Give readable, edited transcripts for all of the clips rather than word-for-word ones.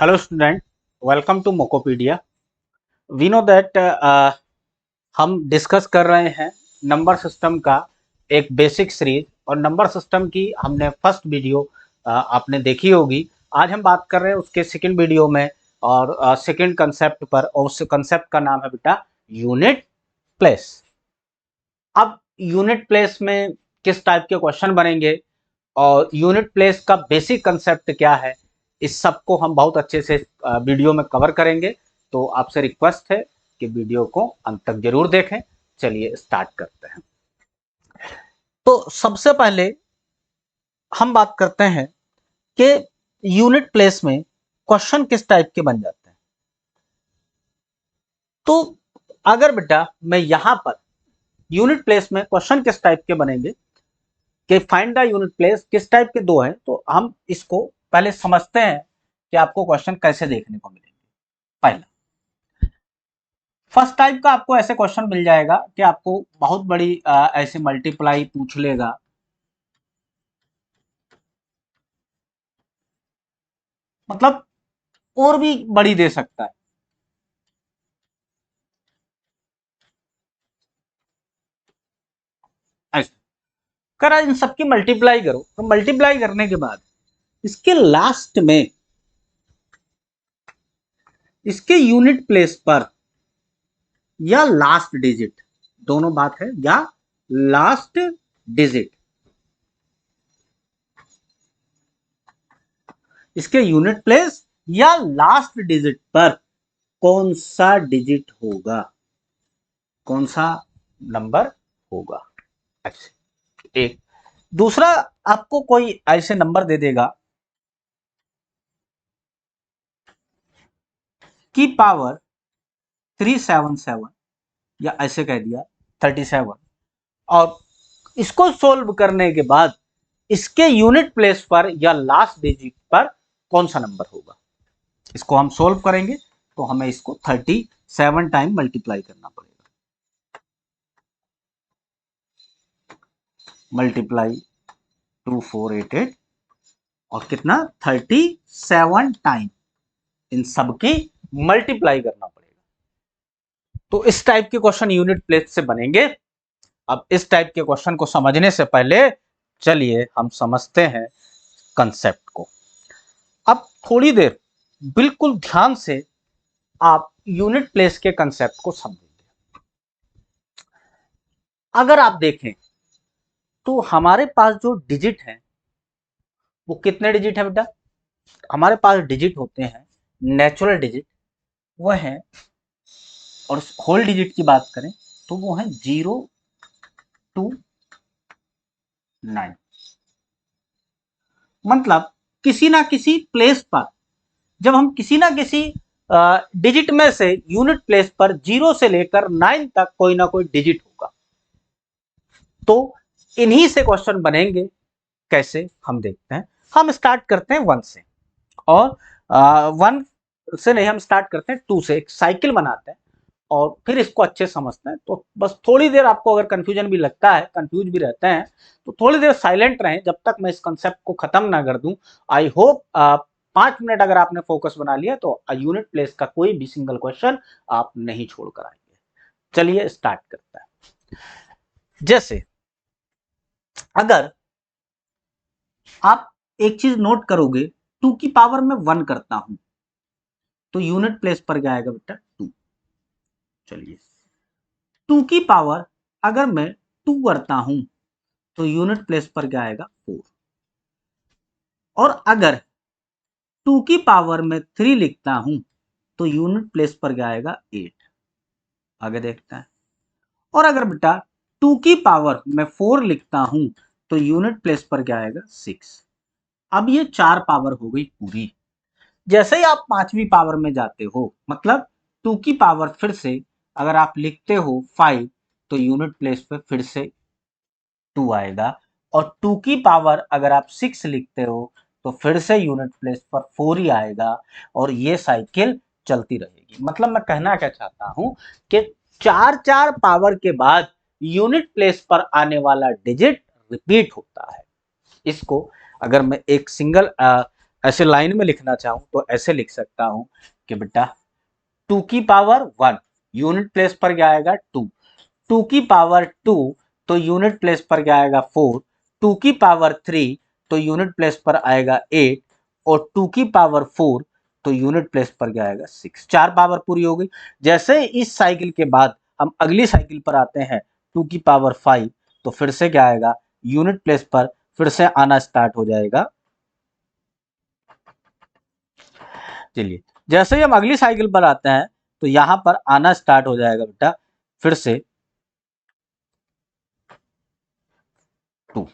Hello student, welcome to Mokopedia. We know that हम discuss कर रहे हैं नंबर सिस्टम का एक बेसिक सीरीज और नंबर सिस्टम की हमने फर्स्ट वीडियो आपने देखी होगी। आज हम बात कर रहे हैं उसके सेकंड वीडियो में और सेकंड कंसेप्ट पर, और उस कंसेप्ट का नाम है बेटा यूनिट प्लेस। अब यूनिट प्लेस में किस टाइप के क्वेश्चन बनेंगे और यूनिट प्लेस का बेसिक कंसेप्ट क्या है, इस सब को हम बहुत अच्छे से वीडियो में कवर करेंगे। तो आपसे रिक्वेस्ट है कि वीडियो को अंत तक जरूर देखें। चलिए स्टार्ट करते हैं। तो सबसे पहले हम बात करते हैं कि यूनिट प्लेस में क्वेश्चन किस टाइप के बन जाते हैं। तो अगर बेटा मैं यहां पर यूनिट प्लेस में क्वेश्चन किस टाइप के बनेंगे कि फाइंड द यूनिट प्लेस, किस टाइप के दो हैं, तो हम इसको पहले समझते हैं कि आपको क्वेश्चन कैसे देखने को मिलेंगे। पहला फर्स्ट टाइप का आपको ऐसे क्वेश्चन मिल जाएगा कि आपको बहुत बड़ी ऐसे मल्टीप्लाई पूछ लेगा, मतलब और भी बड़ी दे सकता है। ऐसे कर इन सबकी मल्टीप्लाई करो, तो मल्टीप्लाई करने के बाद इसके लास्ट में इसके यूनिट प्लेस पर या लास्ट डिजिट, दोनों बात है, या लास्ट डिजिट, इसके यूनिट प्लेस या लास्ट डिजिट पर कौन सा डिजिट होगा, कौन सा नंबर होगा। अच्छा, एक दूसरा आपको कोई ऐसे नंबर दे देगा की पावर 377 या ऐसे कह दिया 37, और इसको सोल्व करने के बाद इसके यूनिट प्लेस पर या लास्ट डिजिट पर कौन सा नंबर होगा, इसको हम सोल्व करेंगे। तो हमें इसको 37 टाइम मल्टीप्लाई करना पड़ेगा। मल्टीप्लाई 2488 और कितना 37 टाइम इन सब की मल्टीप्लाई करना पड़ेगा। तो इस टाइप के क्वेश्चन यूनिट प्लेस से बनेंगे। अब इस टाइप के क्वेश्चन को समझने से पहले चलिए हम समझते हैं कंसेप्ट को। अब थोड़ी देर बिल्कुल ध्यान से आप यूनिट प्लेस के कंसेप्ट को समझेंगे। अगर आप देखें तो हमारे पास जो डिजिट है वो कितने डिजिट है बेटा, हमारे पास डिजिट होते हैं नेचुरल डिजिट, वह है, और होल डिजिट की बात करें तो वो है 0 to 9। मतलब किसी ना किसी प्लेस पर जब हम किसी ना किसी डिजिट में से यूनिट प्लेस पर 0 से लेकर 9 तक कोई ना कोई डिजिट होगा, तो इन्हीं से क्वेश्चन बनेंगे। कैसे हम देखते हैं। हम स्टार्ट करते हैं 1 से, और 1 से नहीं, हम स्टार्ट करते हैं 2 से, एक साइकिल बनाते हैं और फिर इसको अच्छे समझते हैं। तो बस थोड़ी देर आपको अगर कंफ्यूजन भी लगता है, कंफ्यूज भी रहते हैं, तो थोड़ी देर साइलेंट रहें जब तक मैं इस कंसेप्ट को खत्म ना कर दूं। आई होप 5 मिनट अगर आपने फोकस बना लिया तो यूनिट प्लेस का कोई भी सिंगल क्वेश्चन आप नहीं छोड़ कर आएंगे। चलिए स्टार्ट करते हैं। जैसे अगर आप एक चीज नोट करोगे, 2 की पावर में 1 करता हूं तो यूनिट प्लेस पर क्या आएगा बेटा 2। चलिए 2 की पावर अगर मैं 2 करता हूं तो यूनिट प्लेस पर क्या आएगा 4, और अगर 2 की पावर में 3 लिखता हूं तो यूनिट प्लेस पर क्या आएगा 8। आगे देखते हैं। और अगर बेटा 2 की पावर में 4 लिखता हूं तो यूनिट प्लेस पर क्या आएगा 6। अब ये 4 पावर हो गई पूरी। जैसे ही आप 5वीं पावर में जाते हो, मतलब 2 की पावर फिर से अगर आप लिखते हो 5 तो यूनिट प्लेस पे फिर से 2 आएगा, और 2 की पावर अगर आप 6 लिखते हो तो फिर से यूनिट प्लेस पर 4 ही आएगा, और ये साइकिल चलती रहेगी। मतलब मैं कहना क्या चाहता हूं कि 4 पावर के बाद यूनिट प्लेस पर आने वाला डिजिट रिपीट होता है। इसको अगर मैं एक सिंगल ऐसे लाइन में लिखना चाहूं तो ऐसे लिख सकता हूं कि बेटा 2 की पावर 1 यूनिट प्लेस पर क्या आएगा 2, 2 की पावर 2 तो यूनिट प्लेस पर क्या आएगा 4, 2 की पावर 3 तो यूनिट प्लेस पर आएगा 8 और 2 की पावर 4 तो यूनिट प्लेस पर क्या आएगा 6। चार पावर पूरी हो गई। जैसे इस साइकिल के बाद हम अगली साइकिल पर आते हैं 2 की पावर 5 तो फिर से क्या आएगा यूनिट प्लेस पर फिर से आना स्टार्ट हो जाएगा। चलिए जैसे ही हम अगली साइकिल पर आते हैं तो यहां पर आना स्टार्ट हो जाएगा बेटा फिर से 2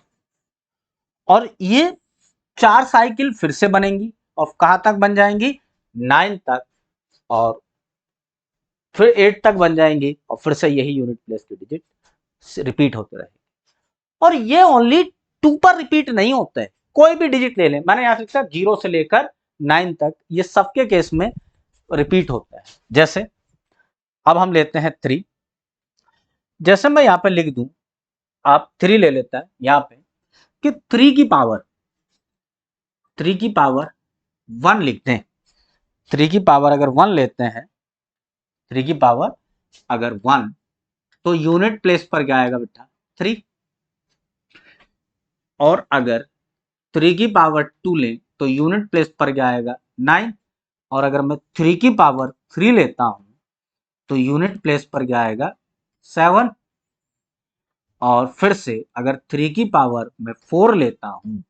और ये चार साइकिल फिर से बनेंगी और कहां तक बन जाएंगी 9 तक और फिर 8 तक बन जाएंगी और फिर से यही यूनिट प्लेस के डिजिट रिपीट होते रहेंगे। और ये ओनली 2 पर रिपीट नहीं होते हैं, कोई भी डिजिट ले लें, मैंने यहां से लिखा 0 से लेकर 9 तक, ये सबके केस में रिपीट होता है। जैसे अब हम लेते हैं 3, जैसे मैं यहां पे लिख दूं आप 3 ले लेता है यहां पे कि 3 की पावर 1 लिखते हैं। 3 की पावर अगर 1 लेते हैं 3 की पावर अगर 1 तो यूनिट प्लेस पर क्या आएगा बेटा 3 और अगर 3 की पावर 2 लें तो यूनिट प्लेस पर क्या आएगा 9 और अगर मैं 3 की पावर 3 लेता हूं तो यूनिट प्लेस पर क्या आएगा 7 और फिर से अगर 3 की पावर मैं 4 लेता हूं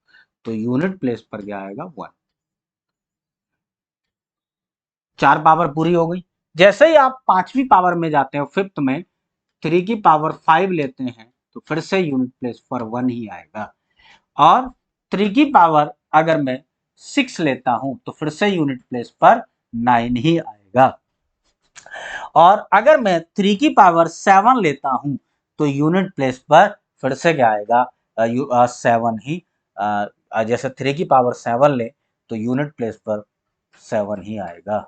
तो यूनिट प्लेस पर क्या आएगा 1। चार पावर पूरी हो गई। जैसे ही आप पांचवी पावर में जाते हो फिफ्थ में 3 की पावर 5 लेते हैं तो फिर से यूनिट प्लेस पर 1 ही आएगा और 3 की पावर अगर मैं 6 लेता हूं तो फिर से यूनिट प्लेस पर 9 ही आएगा और अगर मैं 3 की पावर 7 लेता हूं तो यूनिट प्लेस पर फिर से क्या आएगा 7 ही जैसे 3 की पावर 7 ले तो यूनिट प्लेस पर 7 ही आएगा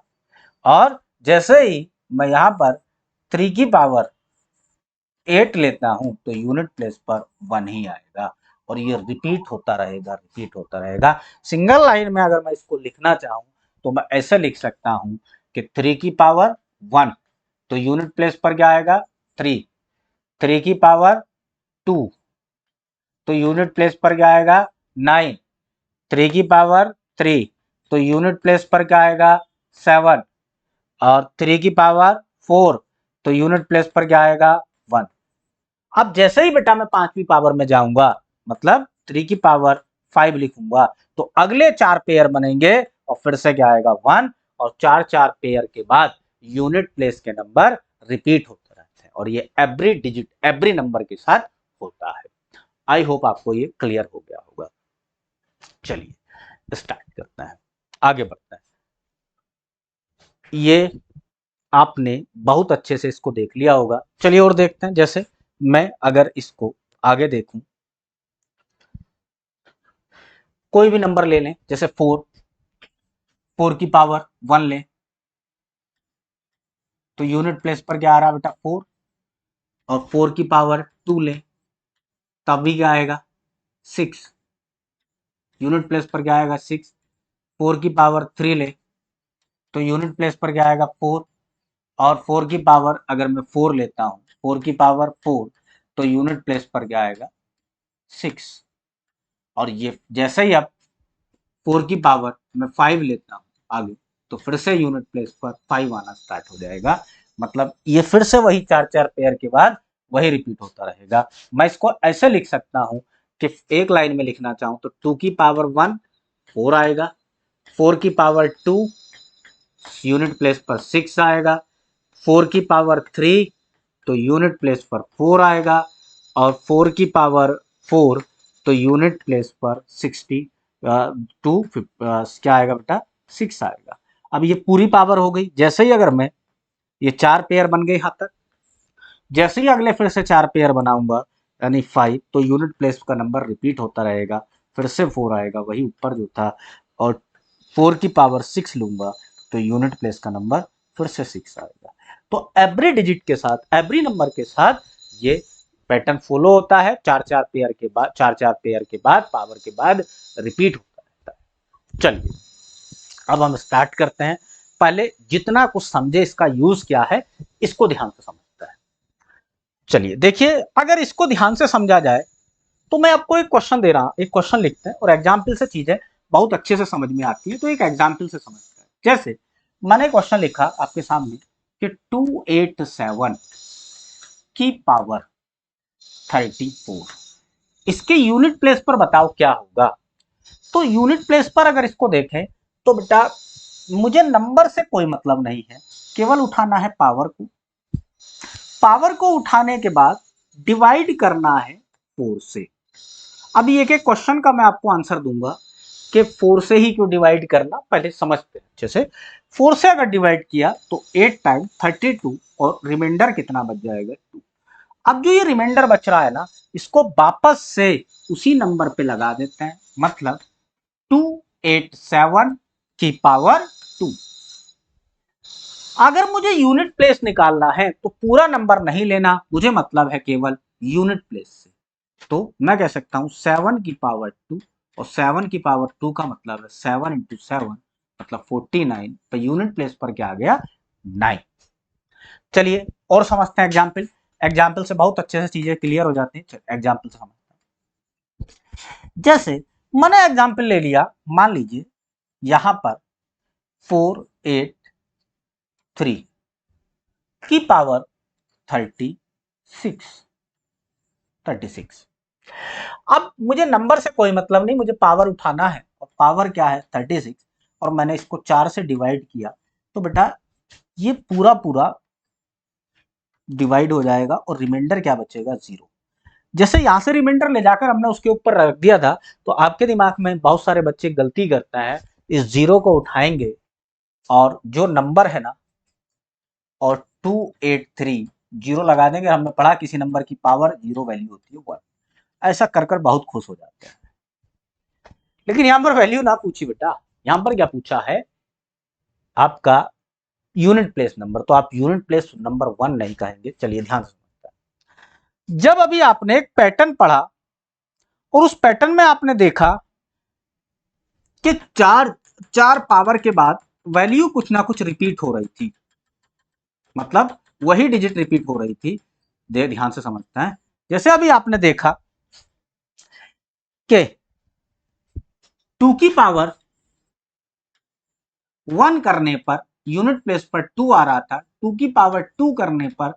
और जैसे ही मैं यहां पर 3 की पावर 8 लेता हूं तो यूनिट प्लेस पर 1 ही आएगा और ये रिपीट होता रहेगा। सिंगल लाइन में अगर मैं इसको लिखना चाहूं तो मैं ऐसे लिख सकता हूं कि 3 की पावर 1 तो यूनिट प्लेस पर क्या आएगा 3, 3 की पावर 2 तो यूनिट प्लेस पर क्या आएगा 9, 3 की पावर 3 तो यूनिट प्लेस पर क्या आएगा 7 और 3 की पावर 4 तो यूनिट प्लेस पर क्या आएगा 1। अब जैसे ही बेटा मैं पांचवी पावर में जाऊंगा मतलब 3 की पावर 5 लिखूंगा तो अगले चार पेयर बनेंगे और फिर से क्या आएगा 1 और चार चार पेयर के बाद यूनिट प्लेस के नंबर रिपीट होते रहते हैं और ये एवरी डिजिट एवरी नंबर के साथ होता है। आई होप आपको ये क्लियर हो गया होगा। चलिए स्टार्ट करते हैं, आगे बढ़ते हैं। ये आपने बहुत अच्छे से इसको देख लिया होगा। चलिए और देखते हैं। जैसे मैं अगर इसको आगे देखूं कोई भी नंबर ले लें जैसे 4 की पावर 1 लें तो यूनिट प्लेस पर क्या आ रहा है बेटा 4 और 4 की पावर 2 लें तब भी क्या आएगा 6, यूनिट प्लेस पर क्या आएगा 6, 4 की पावर 3 ले तो यूनिट प्लेस पर क्या आएगा 4 और 4 की पावर अगर मैं 4 लेता हूं 4 की पावर 4 तो यूनिट प्लेस पर क्या आएगा 6 और ये जैसे ही अब 4 की पावर मैं 5 लेता हूं आगे तो फिर से यूनिट प्लेस पर 5 आना स्टार्ट हो जाएगा। मतलब ये फिर से वही चार चार पेयर के बाद वही रिपीट होता रहेगा। मैं इसको ऐसे लिख सकता हूं कि एक लाइन में लिखना चाहूं तो 2 की पावर 1 4 आएगा, 4 की पावर 2 यूनिट प्लेस पर 6 आएगा, 4 की पावर 3 तो यूनिट प्लेस पर 4 आएगा और 4 की पावर 4 तो यूनिट प्लेस पर 2 क्या आएगा बेटा 6 आएगा। अब ये पूरी पावर हो गई। जैसे ही अगर मैं ये चार पेयर बन गए यहां तक, जैसे ही अगले फिर से चार पेयर बनाऊंगा यानी 5 तो यूनिट प्लेस का नंबर रिपीट होता रहेगा, फिर से 4 आएगा वही ऊपर जो था और 4 की पावर 6 लूंगा तो यूनिट प्लेस का नंबर फिर से 6 आएगा। तो एवरी डिजिट के साथ एवरी नंबर के साथ ये पैटर्न फॉलो होता है। चार चार पेयर के बाद पावर के बाद रिपीट होता रहता है। चलिए अब हम स्टार्ट करते हैं। पहले जितना कुछ समझे इसका यूज क्या है इसको ध्यान से समझते हैं। चलिए देखिए, अगर इसको ध्यान से समझा जाए तो मैं आपको एक क्वेश्चन दे रहा हूं, एक क्वेश्चन लिखते हैं और एग्जाम्पल से चीजें बहुत अच्छे से समझ में आती है। तो एक एग्जाम्पल से समझते हैं। जैसे मैंने क्वेश्चन लिखा आपके सामने कि 287 की पावर 34, इसके यूनिट प्लेस पर बताओ क्या होगा। तो यूनिट प्लेस पर अगर इसको देखें तो बेटा मुझे नंबर से कोई मतलब नहीं है, केवल उठाना है पावर को। पावर को उठाने के बाद डिवाइड करना है 4 से। अभी एक एक क्वेश्चन का मैं आपको आंसर दूंगा कि 4 से ही क्यों डिवाइड करना, पहले समझते हैं अच्छे से। 4 से अगर डिवाइड किया तो 8 टाइम 32 और रिमाइंडर कितना बच जाएगा 2। अब जो ये रिमाइंडर बच रहा है ना, इसको वापस से उसी नंबर पे लगा देते हैं, मतलब 287 की पावर 2। अगर मुझे यूनिट प्लेस निकालना है तो पूरा नंबर नहीं लेना, मुझे मतलब है केवल यूनिट प्लेस से। तो मैं कह सकता हूं 7 की पावर 2, और 7 की पावर 2 का मतलब है 7 इंटू 7 मतलब 49। तो यूनिट प्लेस पर क्या आ गया 9। चलिए और समझते हैं एग्जाम्पल। एग्जाम्पल से बहुत अच्छे से चीजें क्लियर हो जाती हैं। एग्जाम्पल से समझते हैं। जैसे मैंने एग्जाम्पल ले लिया, मान लीजिए यहां पर 483 की पावर 36। अब मुझे नंबर से कोई मतलब नहीं, मुझे पावर उठाना है और पावर क्या है 36, और मैंने इसको 4 से डिवाइड किया तो बेटा ये पूरा पूरा डिवाइड हो जाएगा और रिमाइंडर क्या बचेगा 0। जैसे यहां से रिमाइंडर ले जाकर हमने उसके ऊपर रख दिया था, तो आपके दिमाग में बहुत सारे बच्चे गलती करते हैं, इस 0 को उठाएंगे और जो नंबर है ना और 283 जीरो लगा देंगे। हमने पढ़ा किसी नंबर की पावर 0 वैल्यू होती है 1, ऐसा कर कर बहुत खुश हो जाते हैं। लेकिन यहां पर वैल्यू ना पूछी बेटा, यहां पर क्या पूछा है आपका यूनिट प्लेस नंबर, तो आप यूनिट प्लेस नंबर 1 नहीं कहेंगे। चलिए ध्यान से समझते हैं। जब अभी आपने एक पैटर्न पढ़ा और उस पैटर्न में आपने देखा कि चार पावर के बाद वैल्यू कुछ ना कुछ रिपीट हो रही थी, मतलब वही डिजिट रिपीट हो रही थी। ध्यान से समझते हैं। जैसे अभी आपने देखा कि 2 की पावर 1 करने पर यूनिट प्लेस पर 2 आ रहा था, 2 की पावर 2 करने पर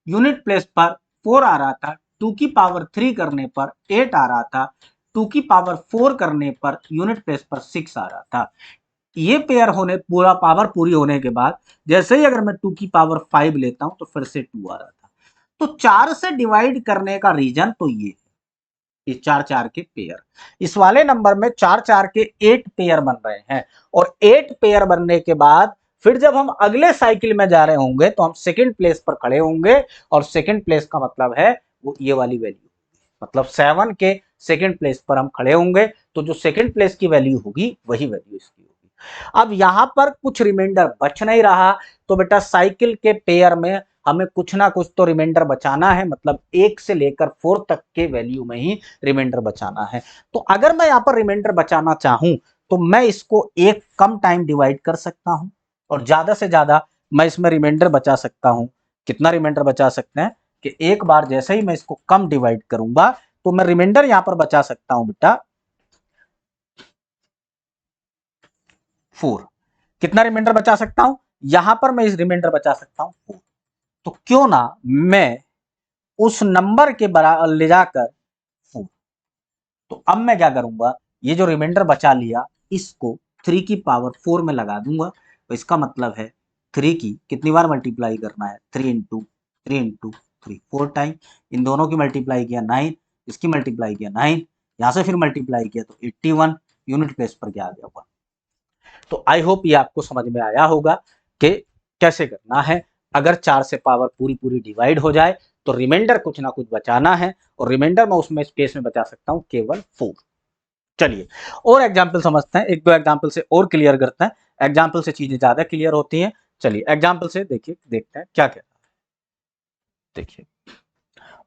यूनिट प्लेस पर 4 आ रहा था, 2 की पावर 3 करने पर 8 आ रहा था, 2 की पावर 4 करने पर यूनिट प्लेस पर 6 आ रहा था। ये पेयर होने पूरा पावर पूरी होने के बाद जैसे ही अगर मैं 2 की पावर 5 लेता हूं तो फिर से 2 आ रहा था। तो 4 से डिवाइड करने का रीजन तो ये 4 के पेयर, इस वाले नंबर में 4 के 8 पेयर बन रहे हैं, और 8 पेयर बनने के बाद फिर जब हम अगले साइकिल में जा रहे होंगे तो हम सेकंड प्लेस पर खड़े होंगे, और सेकंड प्लेस का मतलब है वो ये वाली वैल्यू, मतलब 7 के सेकंड प्लेस पर हम खड़े होंगे, तो जो सेकंड प्लेस की वैल्यू होगी वही वैल्यू इसकी होगी। अब यहां पर कुछ रिमाइंडर बच नहीं रहा, तो बेटा साइकिल के पेयर में हमें कुछ ना कुछ तो रिमाइंडर बचाना है, मतलब 1 से लेकर 4 तक के वैल्यू में ही रिमाइंडर बचाना है। तो अगर मैं यहां पर रिमाइंडर बचाना चाहूं तो मैं इसको एक कम टाइम डिवाइड कर सकता हूं, और ज्यादा से ज्यादा मैं इसमें रिमाइंडर बचा सकता हूं। कितना रिमाइंडर बचा सकते हैं कि एक बार जैसे ही मैं इसको कम डिवाइड करूंगा तो मैं रिमाइंडर यहां पर बचा सकता हूं बेटा 4। कितना रिमाइंडर बचा सकता हूं, यहां पर मैं इस रिमाइंडर बचा सकता हूं 4। तो क्यों ना मैं उस नंबर के बराबर ले जाकर 4। तो अब मैं क्या करूंगा, ये जो रिमाइंडर बचा लिया इसको 3 की पावर 4 में लगा दूंगा। तो इसका मतलब है 3 की कितनी बार मल्टीप्लाई करना है, 3 इंटू 3 4 टाइम। इन दोनों की मल्टीप्लाई किया 9, इसकी मल्टीप्लाई किया 9, यहां से फिर मल्टीप्लाई किया तो 81, यूनिट प्लेस पर क्या आ गया 1। तो आई होप ये आपको समझ में आया होगा कि कैसे करना है। अगर 4 से पावर पूरी पूरी डिवाइड हो जाए तो रिमाइंडर कुछ ना कुछ बचाना है, और रिमाइंडर मैं उसमें केस में बचा सकता हूं केवल 4। चलिए और एग्जाम्पल समझते हैं, एक दो एग्जाम्पल से और क्लियर करते हैं। एग्जाम्पल से चीजें ज्यादा क्लियर होती हैं। चलिए एग्जाम्पल से देखिए, देखते हैं क्या कहता है। देखिए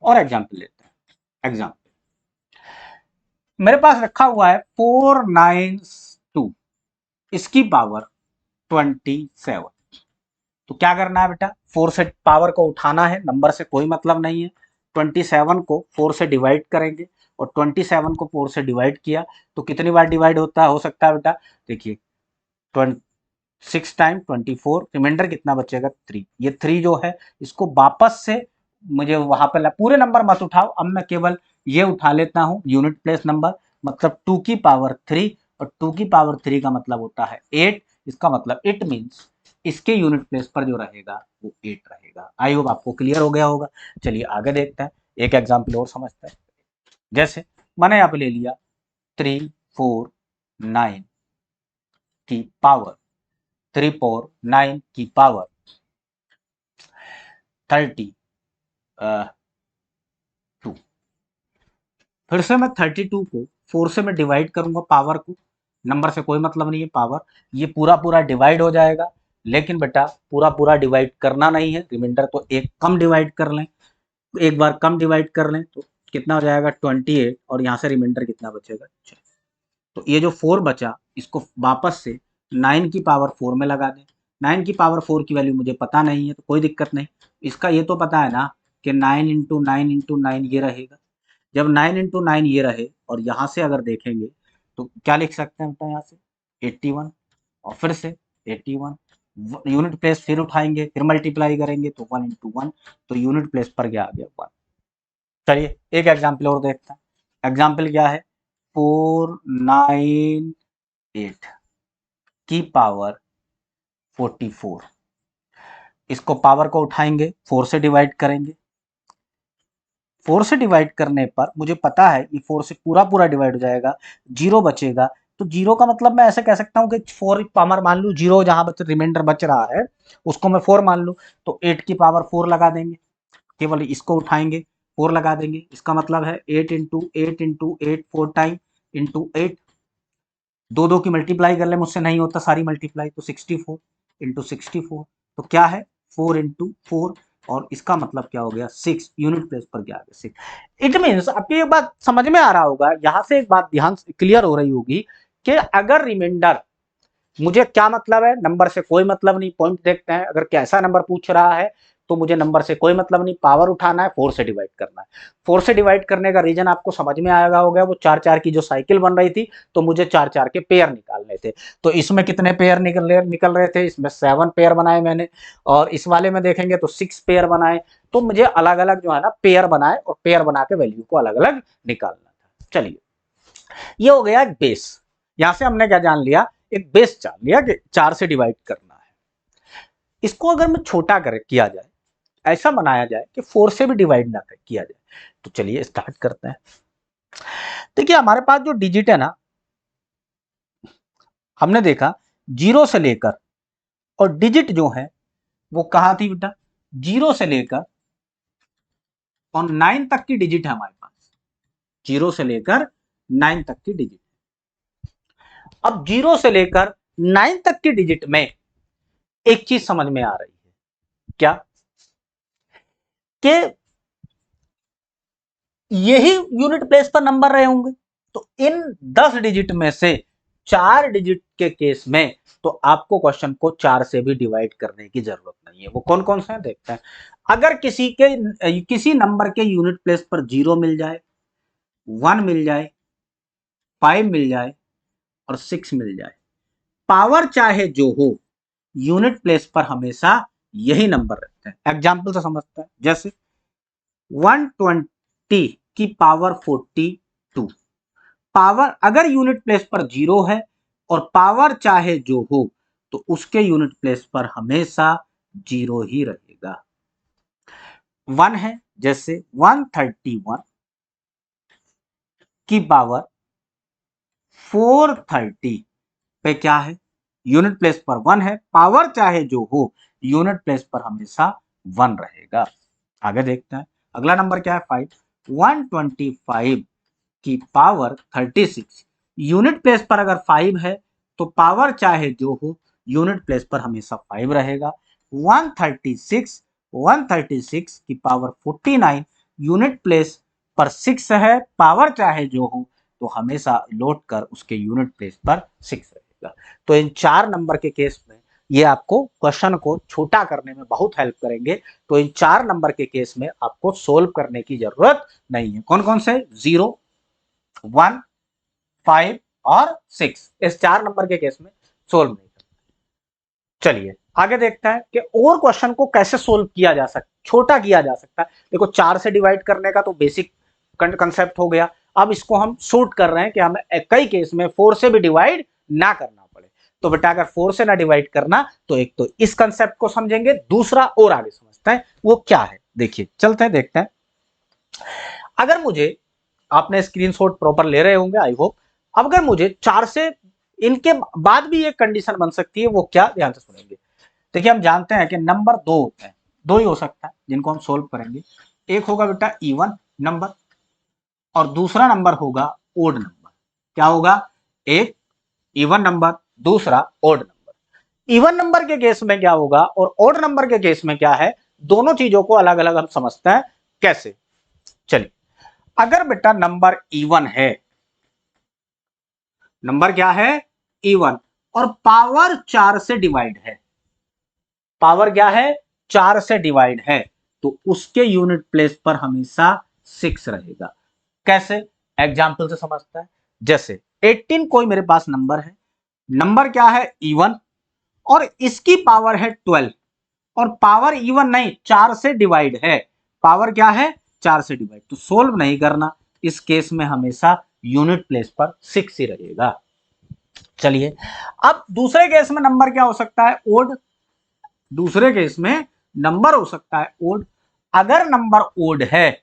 और एग्जाम्पल लेते हैं। एग्जाम्पल मेरे पास रखा हुआ है 492 इसकी पावर 27। तो क्या करना है बेटा, 4 से पावर को उठाना है, नंबर से कोई मतलब नहीं है। 27 को 4 से डिवाइड करेंगे और 27 को 4 से डिवाइड किया तो कितनी बार डिवाइड होता है, हो सकता है बेटा, देखिए 6 टाइम 24, रिमाइंडर कितना बचेगा 3। ये 3 जो है इसको वापस से मुझे वहां पर पूरे नंबर मत उठाओ, अब मैं केवल ये उठा लेता हूं यूनिट प्लेस नंबर, मतलब 2 की पावर 3, और 2 की पावर 3 का मतलब होता है 8। इसका मतलब इट मीन्स इसके यूनिट प्लेस पर जो रहेगा वो 8 रहेगा। आई होप आपको क्लियर हो गया होगा। चलिए आगे देखते हैं, एक एग्जाम्पल और समझते हैं। जैसे मैंने यहाँ पे ले लिया 349 की पावर 349 की पावर 32। फिर से मैं 32 को 4 से मैं डिवाइड करूंगा, पावर को, नंबर से कोई मतलब नहीं है, पावर ये पूरा पूरा डिवाइड हो जाएगा। लेकिन बेटा पूरा पूरा डिवाइड करना नहीं है, रिमाइंडर तो एक कम डिवाइड कर लें, एक बार कम डिवाइड कर लें तो कितना हो जाएगा 28, और यहाँ से रिमाइंडर कितना बचेगा 6। तो ये जो 4 बचा इसको वापस से 9 की पावर 4 में लगा दें। 9 की पावर 4 की वैल्यू मुझे पता नहीं है तो कोई दिक्कत नहीं, इसका ये तो पता है ना कि 9 इंटू 9 इंटू 9 ये रहेगा। जब 9 इंटू 9 ये रहे और यहाँ से अगर देखेंगे तो क्या लिख सकते हैं बेटा, यहाँ से 81 और फिर से 81, यूनिट प्लेस फिर उठाएंगे, फिर मल्टीप्लाई करेंगे तो 1 इंटू 1, तो यूनिट प्लेस पर क्या आ गया 1। चलिए एक एग्जाम्पल और देखते हैं। एग्जाम्पल क्या है, 498 की पावर 44। इसको पावर को उठाएंगे, 4 से डिवाइड करेंगे, 4 से डिवाइड करने पर मुझे पता है ये 4 से पूरा पूरा डिवाइड हो जाएगा, 0 बचेगा। तो 0 का मतलब मैं ऐसे कह सकता हूँ कि 4 पावर मान लूँ, 0 जहां बच रिमाइंडर बच रहा है उसको मैं 4 मान लूँ, तो 8 की पावर 4 लगा देंगे, केवल इसको उठाएंगे 4 लगा देंगे। इसका मतलब है 8 इंटू 8 इंटू 8 4 टाइम इंटू 8, दो दो की मल्टीप्लाई कर ले, मुझसे नहीं होता सारी मल्टीप्लाई, तो 64 इंटू 64, तो क्या है 4 इंटू 4, और इसका मतलब क्या हो गया 6, यूनिट प्लेस पर क्या आ गया 6। इट मीन्स आपकी एक बात समझ में आ रहा होगा, यहां से एक बात ध्यान क्लियर हो रही होगी कि अगर रिमाइंडर, मुझे क्या मतलब है, नंबर से कोई मतलब नहीं, पॉइंट देखते हैं, अगर कैसा नंबर पूछ रहा है तो मुझे नंबर से कोई मतलब नहीं, पावर उठाना है, 4 से डिवाइड करना है। 4 से डिवाइड करने का रीजन आपको समझ में आएगा हो गया, वो 4 4 की जो साइकिल बन रही थी तो मुझे 4 4 के पेयर निकालने थे। तो इसमें कितने पेयर निकल रहे थे, इसमें 7 पेयर बनाए मैंने, और इस वाले में देखेंगे तो 6 पेयर बनाए। तो मुझे अलग अलग जो है ना पेयर बनाए और पेयर बना के वैल्यू को अलग अलग निकालना था। चलिए ये हो गया एक बेस, यहां से हमने क्या जान लिया, एक बेस जान लिया कि 4 से डिवाइड करना है। इसको अगर मैं छोटा कर किया जाए, ऐसा बनाया जाए कि 4 से भी डिवाइड ना किया जाए, तो चलिए स्टार्ट करते हैं। देखिए हमारे पास जो डिजिट है ना, हमने देखा 0 से लेकर, और डिजिट जो है वो कहां थी बेटा, 0 से लेकर और 9 तक की डिजिट है हमारे पास, 0 से लेकर 9 तक की डिजिट। अब 0 से लेकर 9 तक की डिजिट में एक चीज समझ में आ रही है, क्या कि यही यूनिट प्लेस पर नंबर रहे होंगे। तो इन 10 डिजिट में से 4 डिजिट के केस में तो आपको क्वेश्चन को 4 से भी डिवाइड करने की जरूरत नहीं है। वो कौन कौन से हैं देखते हैं। अगर किसी नंबर के यूनिट प्लेस पर 0 मिल जाए, 1 मिल जाए, 5 मिल जाए और 6 मिल जाए, पावर चाहे जो हो, यूनिट प्लेस पर हमेशा यही नंबर रहते हैं। एग्जाम्पल से समझते हैं, जैसे 120 की पावर 42, पावर अगर यूनिट प्लेस पर 0 है और पावर चाहे जो हो तो उसके यूनिट प्लेस पर हमेशा 0 ही रहेगा। 1 है, जैसे 131 की पावर 430 पे क्या है, यूनिट प्लेस पर 1 है, पावर चाहे जो हो यूनिट प्लेस पर हमेशा 1 रहेगा। आगे देखते हैं, अगला नंबर क्या है 5, 125 की पावर 36, यूनिट प्लेस पर अगर 5 है तो पावर चाहे जो हो यूनिट प्लेस पर हमेशा 5 रहेगा। 136 की पावर 49, यूनिट प्लेस पर 6 है, पावर चाहे जो हो तो हमेशा लौट कर उसके यूनिट प्लेस पर 6 रहेगा। रहेगा। तो इन 4 नंबर के केस में ये आपको क्वेश्चन को छोटा करने में बहुत हेल्प करेंगे। तो इन 4 नंबर के केस में आपको सोल्व करने की जरूरत नहीं है। कौन कौन से? 0, 1, 5 और 6। इस 4 नंबर के केस में सोल्व नहीं करना। चलिए आगे देखते हैं कि और क्वेश्चन को कैसे सोल्व किया जा सकता, छोटा किया जा सकता है। देखो 4 से डिवाइड करने का तो बेसिक कंसेप्ट हो गया। अब इसको हम शूट कर रहे हैं कि हमें कई केस में 4 से भी डिवाइड ना करना पड़े। तो बेटा अगर 4 से ना डिवाइड करना तो एक तो इस कंसेप्ट को समझेंगे, दूसरा और आगे समझते हैं वो क्या है। देखिए चलते हैं देखते हैं। अगर मुझे, आपने स्क्रीनशॉट प्रॉपर ले रहे होंगे आई होप। अब अगर मुझे 4 से, इनके बाद भी एक कंडीशन बन सकती है, वो क्या, ध्यान से सुनेंगे। देखिए हम जानते हैं कि नंबर 2 होते हैं, 2 ही हो सकता है जिनको हम सोल्व करेंगे। एक होगा बेटा इवन नंबर और दूसरा नंबर होगा ओड नंबर। क्या होगा? एक इवन नंबर, दूसरा ओड नंबर। इवन नंबर के केस में क्या होगा और ओड नंबर के केस में क्या है, दोनों चीजों को अलग अलग हम समझते हैं। कैसे? चलिए, अगर बेटा नंबर इवन है, नंबर क्या है? इवन, और पावर 4 से डिवाइड है, पावर क्या है? 4 से डिवाइड है, तो उसके यूनिट प्लेस पर हमेशा 6 रहेगा। कैसे? एग्जाम्पल से समझता है। जैसे 18 कोई मेरे पास नंबर है, नंबर क्या है? इवन, और इसकी पावर है 12, और पावर इवन नहीं 4 से डिवाइड है। पावर क्या है? 4 से डिवाइड। तो सोल्व नहीं करना, इस केस में हमेशा यूनिट प्लेस पर 6 ही रहेगा। चलिए अब दूसरे केस में नंबर क्या हो सकता है? ओड। दूसरे केस में नंबर हो सकता है ओड। अगर नंबर ओड है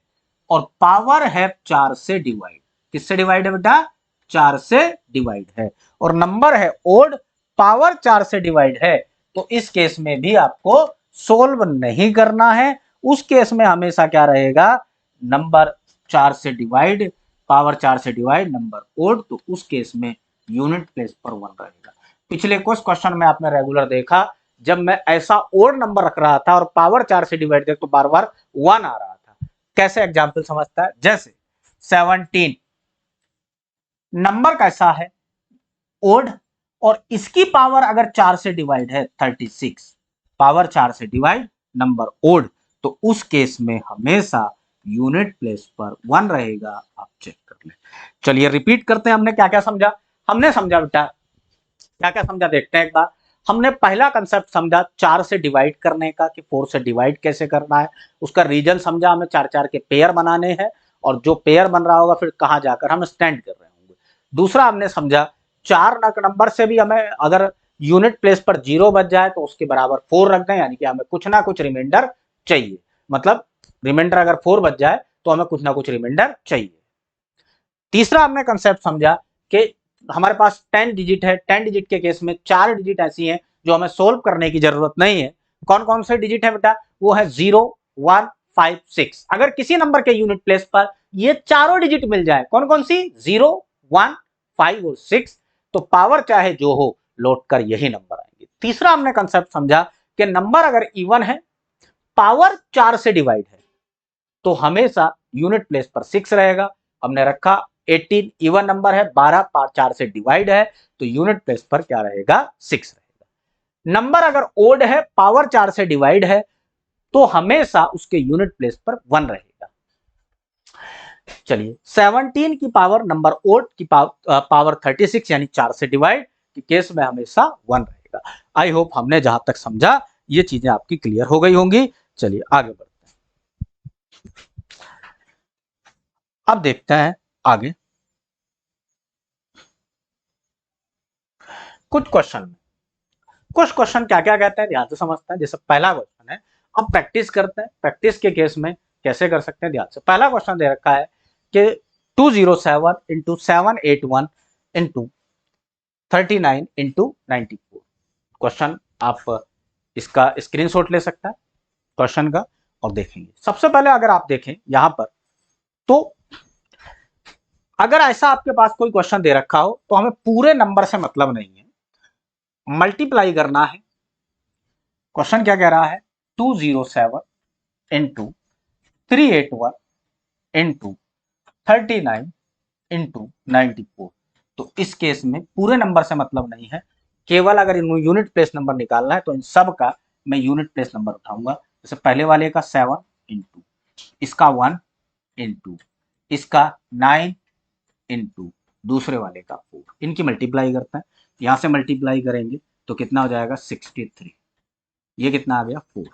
और पावर है 4 से डिवाइड, किससे डिवाइड है बेटा? 4 से डिवाइड है, और नंबर है ओड, पावर 4 से डिवाइड है, तो इस केस में भी आपको सोल्व नहीं करना है। उस केस में हमेशा क्या रहेगा? नंबर 4 से डिवाइड, पावर 4 से डिवाइड, नंबर ओड, तो उस केस में यूनिट प्लेस पर 1 रहेगा। पिछले कुछ क्वेश्चन में आपने रेगुलर देखा, जब मैं ऐसा ओड नंबर रख रहा था और पावर 4 से डिवाइड देख तो बार बार 1 आ रहा था। कैसे? एग्जाम्पल समझता है। जैसे 17 नंबर कैसा है? ओड, और इसकी पावर अगर 4 से डिवाइड है 36, पावर 4 से डिवाइड, नंबर ओड, तो उस केस में हमेशा यूनिट प्लेस पर 1 रहेगा। आप चेक कर लें। चलिए रिपीट करते हैं, हमने क्या क्या समझा। हमने समझा बेटा, क्या क्या समझा देखते हैं एक बार। हमने पहला कंसेप्ट समझा 4 से डिवाइड करने का, कि 4 से डिवाइड कैसे करना है। उसका रीजन समझा, हमें 4-4 के पेयर बनाने हैं, और जो पेयर बन रहा होगा फिर कहां जाकर हम स्टैंड कर रहे होंगे। दूसरा हमने समझा 4 नंबर से भी हमें अगर यूनिट प्लेस पर 0 बच जाए तो उसके बराबर 4 रख दें, यानी कि हमें कुछ ना कुछ रिमाइंडर चाहिए। मतलब रिमाइंडर अगर 4 बच जाए तो हमें कुछ ना कुछ रिमाइंडर चाहिए। तीसरा हमने कंसेप्ट समझा कि हमारे पास 10 डिजिट है, 10 डिजिट के केस में 4 डिजिट ऐसी हैं जो हमें सोल्व करने की जरूरत नहीं है। कौन कौन से डिजिट है बेटा? वो है 0, 1, 5, 6। अगर किसी नंबर के यूनिट प्लेस पर ये चारों डिजिट मिल जाए, कौन कौन सी? 0, 1, 5 और 6, तो पावर चाहे जो हो लौट कर यही नंबर आएंगे। तीसरा हमने कंसेप्ट समझा कि नंबर अगर इवन है, पावर 4 से डिवाइड है, तो हमेशा यूनिट प्लेस पर 6 रहेगा। हमने रखा 18 इवन नंबर है, 12 4 से डिवाइड है, तो यूनिट प्लेस पर क्या रहेगा? 6 रहेगा। नंबर अगर ओड है, पावर 4 से डिवाइड है, तो हमेशा उसके यूनिट प्लेस पर 1 रहेगा। चलिए 17 की पावर नंबर ओड की पावर 36 यानी 4 से डिवाइड के केस में हमेशा 1 रहेगा। आई होप हमने जहां तक समझा ये चीजें आपकी क्लियर हो गई होंगी। चलिए आगे बढ़ते हैं। अब देखते हैं आगे कुछ क्वेश्चन। कुछ क्वेश्चन क्या क्या कहते हैं ध्यान से समझते हैं। जैसे पहला क्वेश्चन है, अब प्रैक्टिस करते हैं, प्रैक्टिस के केस में कैसे कर सकते हैं ध्यान से। पहला क्वेश्चन दे रखा है कि 207 इंटू 781 इंटू 39 इंटू 94। क्वेश्चन आप इसका स्क्रीनशॉट ले सकता है क्वेश्चन का और देखेंगे। सबसे पहले अगर आप देखें यहां पर, तो अगर ऐसा आपके पास कोई क्वेश्चन दे रखा हो तो हमें पूरे नंबर से मतलब नहीं है, मल्टीप्लाई करना है। क्वेश्चन क्या कह रहा है? 207 इंटू 381 इंटू 39 इंटू 94। तो इस केस में पूरे नंबर से मतलब नहीं है, केवल अगर यूनिट प्लेस नंबर निकालना है तो इन सब का मैं यूनिट प्लेस नंबर उठाऊंगा। जैसे पहले वाले का 7 इंटू, इसका 1 इंटू, इसका 9 इंटू, दूसरे वाले का 4, इनकी मल्टीप्लाई करता है। यहां से मल्टीप्लाई करेंगे तो कितना हो जाएगा 63, ये कितना आ गया 4।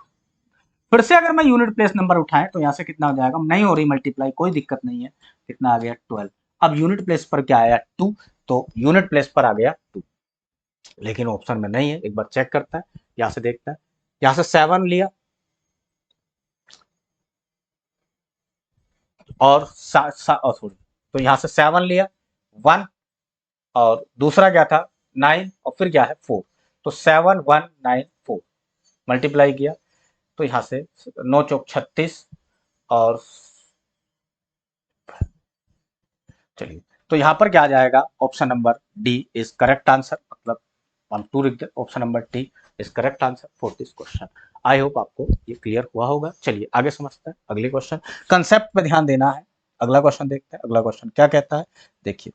फिर से अगर मैं यूनिट प्लेस नंबर उठाएं तो यहां से कितना हो जाएगा, नहीं हो रही मल्टीप्लाई, कोई दिक्कत नहीं है, कितना आ गया 12। अब यूनिट प्लेस पर क्या आया 2, तो यूनिट प्लेस पर आ गया 2, लेकिन ऑप्शन में नहीं है। एक बार चेक करता है, यहां से देखता है, यहां से 7 लिया और सॉरी, तो यहां से 7 लिया 1, और दूसरा क्या था 9, और फिर क्या है 4, तो 7 1 9 4 मल्टीप्लाई किया तो यहां से 9 चौक 36, और चलिए, तो यहां पर क्या आ जाएगा, option number D is correct answer, मतलब हम टू लिख दे, option number D is correct answer for this question. I hope आपको ये क्लियर हुआ होगा। चलिए आगे समझते हैं अगले क्वेश्चन, कंसेप्ट पे ध्यान देना है। अगला क्वेश्चन देखते हैं, अगला क्वेश्चन क्या कहता है, देखिए,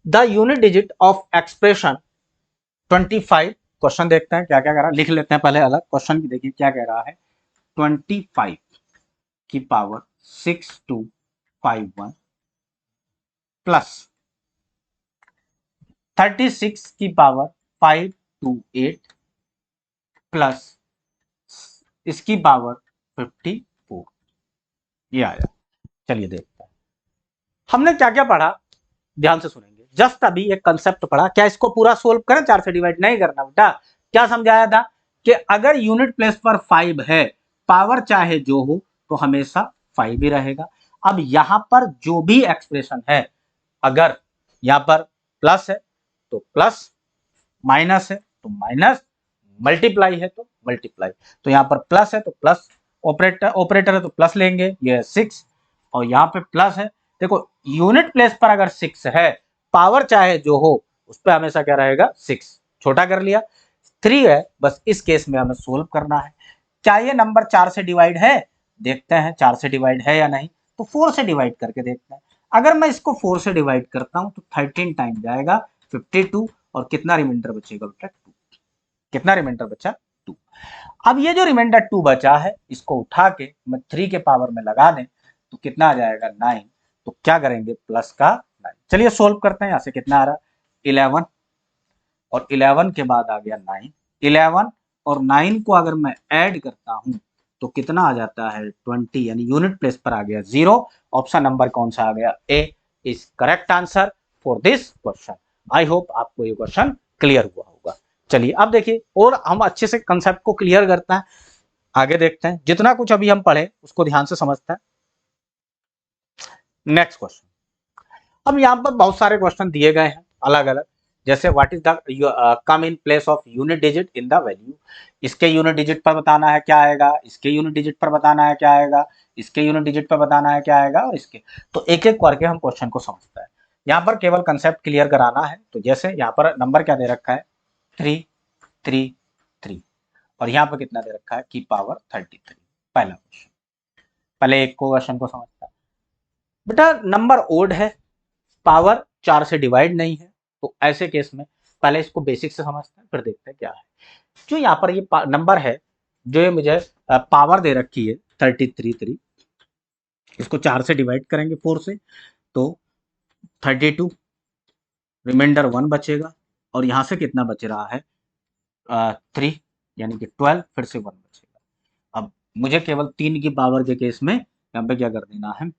the unit digit of expression 25, question देखते हैं क्या क्या कह रहा है, लिख लेते हैं पहले अलग क्वेश्चन की, देखिए क्या कह रहा है, 25 की पावर 6251 प्लस 36 की पावर 528 प्लस इसकी पावर 54, ये आया। चलिए देखते हैं हमने क्या क्या पढ़ा, ध्यान से सुनेंगे। जस्ट अभी एक कंसेप्ट पढ़ा, क्या इसको पूरा सोल्व करें, 4 से डिवाइड नहीं करना बेटा। क्या समझाया था कि अगर यूनिट प्लेस पर 5 है, पावर चाहे जो हो तो हमेशा 5 ही रहेगा। अब यहां पर जो भी एक्सप्रेशन है, अगर यहां पर प्लस है तो प्लस, माइनस है तो माइनस, मल्टीप्लाई है तो मल्टीप्लाई, तो यहां पर प्लस है तो प्लस, ऑपरेटर है तो प्लस लेंगे, ये 6, और यहां पे प्लस है। देखो यूनिट प्लेस पर अगर 6 है, पावर चाहे जो हो उस पर हमेशा क्या रहेगा 6, छोटा कर लिया। 3 है, बस इस केस में हमें सोल्व करना है। क्या ये नंबर 4 से डिवाइड है, देखते हैं 4 से डिवाइड है या नहीं, तो 4 से डिवाइड करके देखते हैं। अगर मैं इसको 4 से डिवाइड करता हूं तो 13 टाइम जाएगा 52, और कितना रिमाइंडर बचेगा बेटा 2, कितना रिमाइंडर बचा 2। अब ये जो रिमाइंडर 2 बचा है, इसको उठा के मैं 3 के पावर में लगा दें तो कितना आ जाएगा 9, तो क्या करेंगे प्लस का 9। चलिए सोल्व करते हैं, यहां से कितना आ रहा 11, और 11 के बाद आ गया 9, 11 और 9 को अगर मैं ऐड करता हूं तो कितना आ जाता है 20, यानी यूनिट प्लेस पर आ गया 0। ऑप्शन नंबर कौन सा आ गया, A is correct answer for this question. I hope आपको ये क्वेश्चन क्लियर हुआ होगा। चलिए अब देखिए, और हम अच्छे से कंसेप्ट को क्लियर करते हैं, आगे देखते हैं, जितना कुछ अभी हम पढ़े उसको ध्यान से समझते हैं। नेक्स्ट क्वेश्चन, अब यहाँ पर बहुत सारे क्वेश्चन दिए गए हैं अलग अलग, जैसे what is the come in place of unit digit in the value, इसके यूनिट डिजिट पर बताना है क्या आएगा, इसके यूनिट डिजिट पर बताना है क्या आएगा, इसके यूनिट डिजिट पर बताना है क्या आएगा, और इसके, तो एक एक करके हम क्वेश्चन को समझते हैं। यहाँ पर केवल कंसेप्ट क्लियर कराना है। तो जैसे यहाँ पर नंबर क्या दे रखा है 3 3 3, और यहाँ पर कितना दे रखा है की पावर 33। पहला क्वेश्चन, पहले एक क्वेश्चन को समझता है। बेटा नंबर ओड है, पावर 4 से डिवाइड नहीं है, तो ऐसे केस में पहले इसको बेसिक से समझते हैं, फिर देखते हैं क्या है। जो यहाँ पर ये नंबर है, जो ये मुझे पावर दे रखी है 33, इसको 4 से डिवाइड करेंगे 4 से, तो 32, रिमाइंडर 1 बचेगा, और यहाँ से कितना बच रहा है 3, यानी कि 12, फिर से 1 बचेगा। अब मुझे केवल 3 की पावर के केस में यहाँ पे क्या कर देना है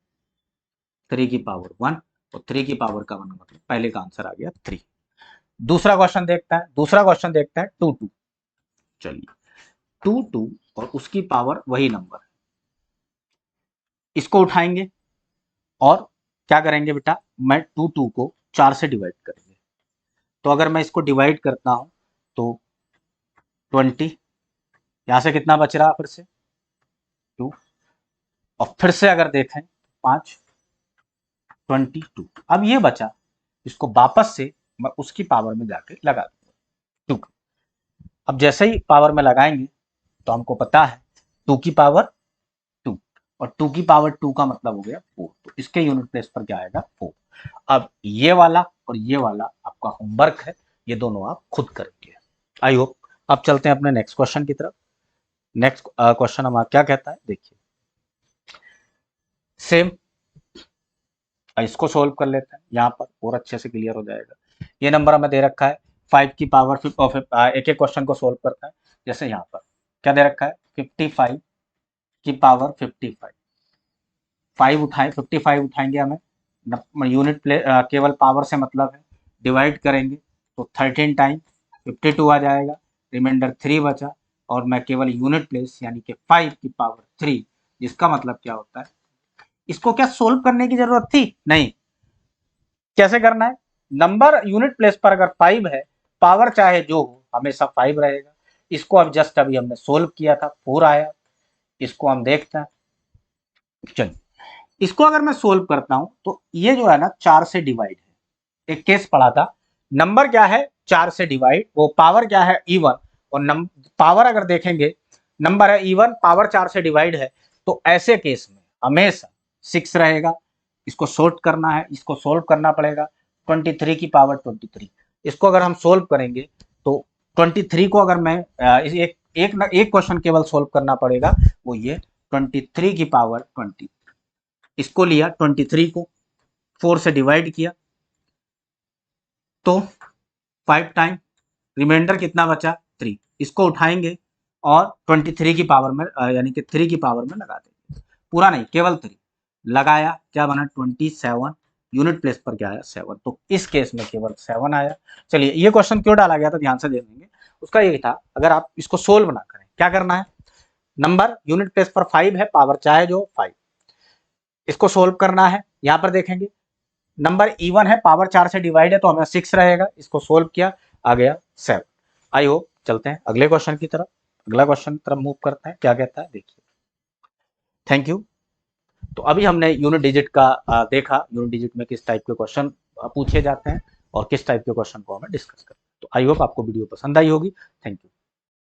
3 की पावर 1, और 3 की पावर का 1 मतलब पहले का आंसर आ गया 3। दूसरा क्वेश्चन देखता है, दूसरा क्वेश्चन देखता है 2 2, चलिए 2 2 और उसकी पावर वही नंबर, इसको उठाएंगे और क्या करेंगे बेटा, मैं 2 2 को 4 से डिवाइड करेंगे। तो अगर मैं इसको डिवाइड करता हूं तो 20, यहां से कितना बच रहा फिर से 2, और फिर से अगर देखें 5 22, अब ये बचा, इसको वापस से मैं उसकी पावर में जाके लगा दूंगा 2। अब जैसे ही पावर में लगाएंगे तो हमको पता है 2 की पावर 2, और 2 की पावर 2 का मतलब हो गया 4, तो इसके यूनिट प्लेस पर क्या आएगा 4। अब ये वाला और ये वाला आपका होमवर्क है, ये दोनों आप खुद करेंगे। I hope. अब चलते हैं अपने नेक्स्ट क्वेश्चन की तरफ। नेक्स्ट क्वेश्चन हमारा क्या कहता है, देखिए सेम, इसको सोल्व कर लेते हैं यहाँ पर और अच्छे से क्लियर हो जाएगा। ये नंबर हमें दे रखा है 5 की पावर एक एक क्वेश्चन को सोल्व करता है। जैसे यहाँ पर क्या दे रखा है 55 की पावर 55, 5 उठाएं 55 उठाएंगे हमें, यूनिट केवल पावर से मतलब है, डिवाइड करेंगे तो 13 टाइम 52 आ जाएगा, रिमाइंडर 3 बचा, और मैं केवल यूनिट प्लेस यानी कि 5 की पावर 3, जिसका मतलब क्या होता है, इसको क्या सोल्व करने की जरूरत थी? नहीं। कैसे करना है, नंबर यूनिट प्लेस पर अगर 5 है, पावर चाहे जो हो हमेशा 5 रहेगा। इसको अब जस्ट अभी हमने सोल्व किया था, 4 आया। इसको हम देखते हैं, चलिए इसको अगर मैं सोल्व करता हूं तो ये जो है ना 4 से डिवाइड है। एक केस पढ़ा था, नंबर क्या है 4 से डिवाइड, वो पावर क्या है इवन, और पावर अगर देखेंगे नंबर है इवन, पावर 4 से डिवाइड है, तो ऐसे केस में हमेशा 6 रहेगा। इसको सॉर्ट करना है, इसको सोल्व करना पड़ेगा, 23 की पावर 23। इसको अगर हम सोल्व करेंगे तो 23 को अगर मैं एक क्वेश्चन केवल सोल्व करना पड़ेगा, वो ये 23 की पावर 20। इसको लिया 23 को 4 से डिवाइड किया तो 5 टाइम, रिमाइंडर कितना बचा 3। इसको उठाएंगे और 23 की पावर में यानी कि 3 की पावर में लगा देंगे, पूरा नहीं केवल 3 लगाया, क्या बना 27, यूनिट प्लेस पर क्या आया 7, तो इस केस में केवल 7 आया। चलिए ये क्वेश्चन क्यों डाला गया था ध्यान से देखेंगे, उसका ये था अगर आप इसको सोल्व ना करें, क्या करना है, नंबर यूनिट प्लेस पर 5 है, पावर चाहे जो 5, इसको सोल्व करना है। यहां पर देखेंगे नंबर इवन है, पावर 4 से डिवाइड है तो हमें 6 रहेगा, इसको सोल्व किया आ गया 7। I hope. चलते हैं अगले क्वेश्चन की तरफ, अगला क्वेश्चन की तरफ मूव करते हैं, क्या कहता है देखिए। Thank you. तो अभी हमने यूनिट डिजिट का देखा, यूनिट डिजिट में किस टाइप के क्वेश्चन पूछे जाते हैं और किस टाइप के क्वेश्चन को हमें डिस्कस करते हैं। तो आई होप आपको वीडियो पसंद आई होगी। Thank you.